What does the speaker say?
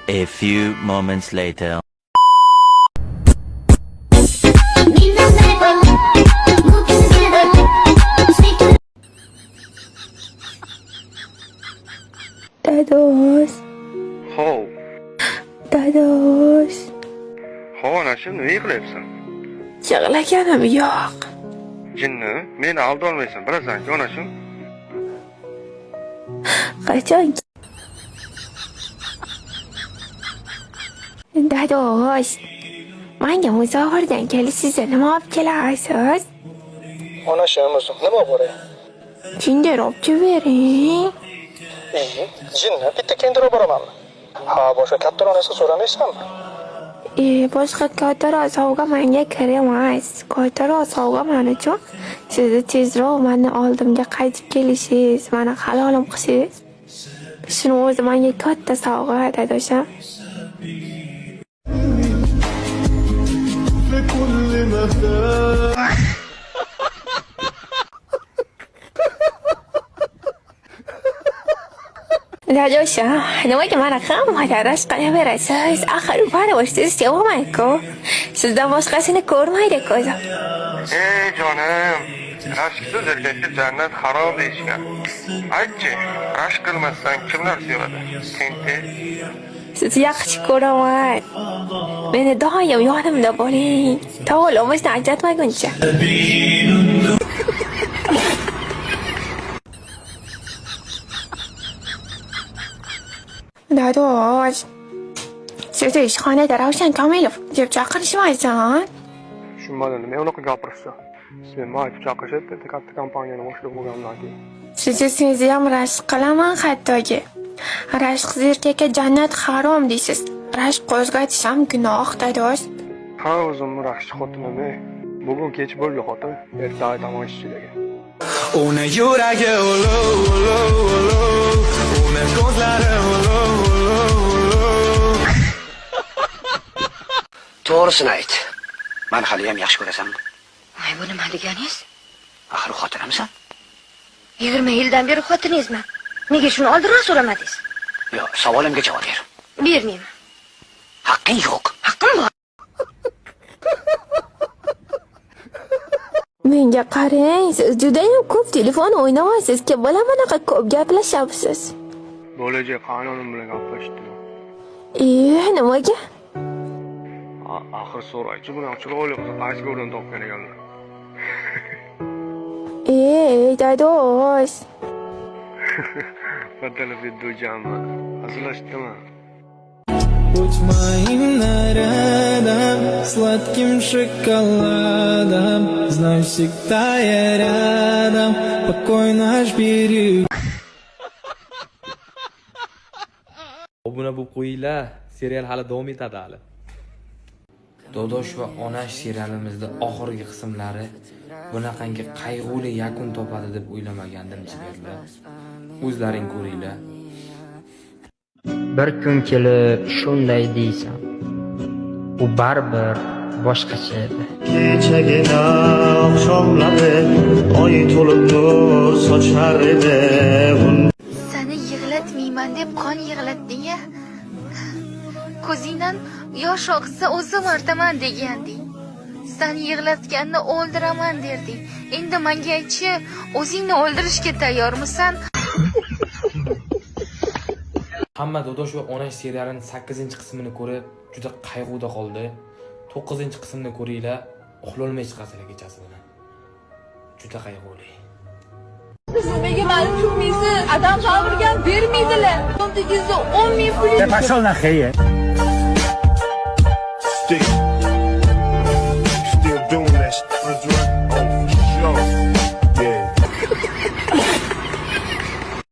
A few moments later. Dados. Hov. Dados. Hov, ana shu nima qilyapsan? Yig'laganim yo'q. Jinni, meni aldolmaysan, bilasan-ku, ana shu. Qachon? Dados. Menga musofirdan kelishsiz nima olib kelasiz? Ona shamiz, nima bo'ray? Jindir olib bering. Jinni bitta kendirib boramanmi? Ha, boshqa kattaronasi so'ramaysanmi? Boshqa kattaroq sovg'a menga kerak emas. Kattaroq sovg'a men uchun sizni tezroq meni oldimga qaytib kelishingiz, meni halolim qilishingiz. Shuni o'zi menga katta sovg'a, dadosham. Dadosham, nimaga meni hammaga rashk qilaverasiz? Axir baribir sevaman-ku. Sizdan boshqasini ko'rmaydi ko'zim. Ey jonim, rashksiz erkakka jannat harom deyishgan. Aytchi, rashk qilmasdan kimlar sevadi? Sen-te? Sizni yaxshi ko'raman. Meni doim yonimda bo'ling. Tovulimizni ajratmaguncha. Dadosh. Siz ishxonada Ravshan Komilov deb chaqirishmaysan? Tushunmadim, nima unaqa gapirishsa? Sen mayf chaqirishdi, katta kompaniyani boshliq bo'lgandan keyin. Sizni ham rashk qilaman hattoki. Rashksiz erkakka jannat harom deysiz. Rashk qo'zg'atish ham gunoh, dadosh. Ha, o'zim rashk xotinimni. Bugun kech bo'ldi xotin, erta aytaman ishchilarga. Uni yuragi uni ko'zlari To'g'risini ayt. Meni hali ham yaxshi ko'rasanmi? Ay, bu nima deganingiz? Axir xotinimsan? 20 yildan beri xotiningizman. Nega shuni oldinroq so'ramadingiz? Yo'q, savolimga javob ber. Bermayman. Haqqing yo'q. Haqqim bor. Menga qarang, siz juda ham ko'p telefon o'ynayapsiz. Kim bilan bunaqa ko'p gaplashyapsiz? Bo'lajak qanonim bilan gaplashdim. Nimaga? Axir so'raychi, buni chiroyli qiz qaysi ko'rdan topgan ekanlar? Dadosh. Fatala video jamma. Hazırlaştım. Будь рядом, сладким шоколадом. Знаю, всегда я рядом, покой наш берег. Obuna bo'lib qo'yinglar, serial hali davom etadi hali. Dodosh va Onash serialimizda oxirgi qismlari bunaqangi qayg'uli yakun topadi deb o'ylamagandim jigarlar. O'zlaring ko'ringlar. Bir kun kelib shunday deysan. U baribir boshqacha edi. Kechagina oqshomlari oy to'lib nur sochar edi. Seni yig'latmayman deb qon yig'latding-a? Ko'zingdan yosh oqsa o'zim artaman deganding. Seni yig'latganni o'ldiraman derding. Endi menga aytchi, o'zingni o'ldirishga tayyormisan? Hamma Dodosh va Onash serialining 8-qismini ko'rib, juda qayg'uda qoldi. 9-qismini ko'ringlar, uxlolmay chiqasizlar kechasi bilan. Juda qayg'uli. Nimaga meni tushunmaysiz? Adam qoldirgan bermaydilar. Kontingizda 10 ming pul. Pashol naxiye.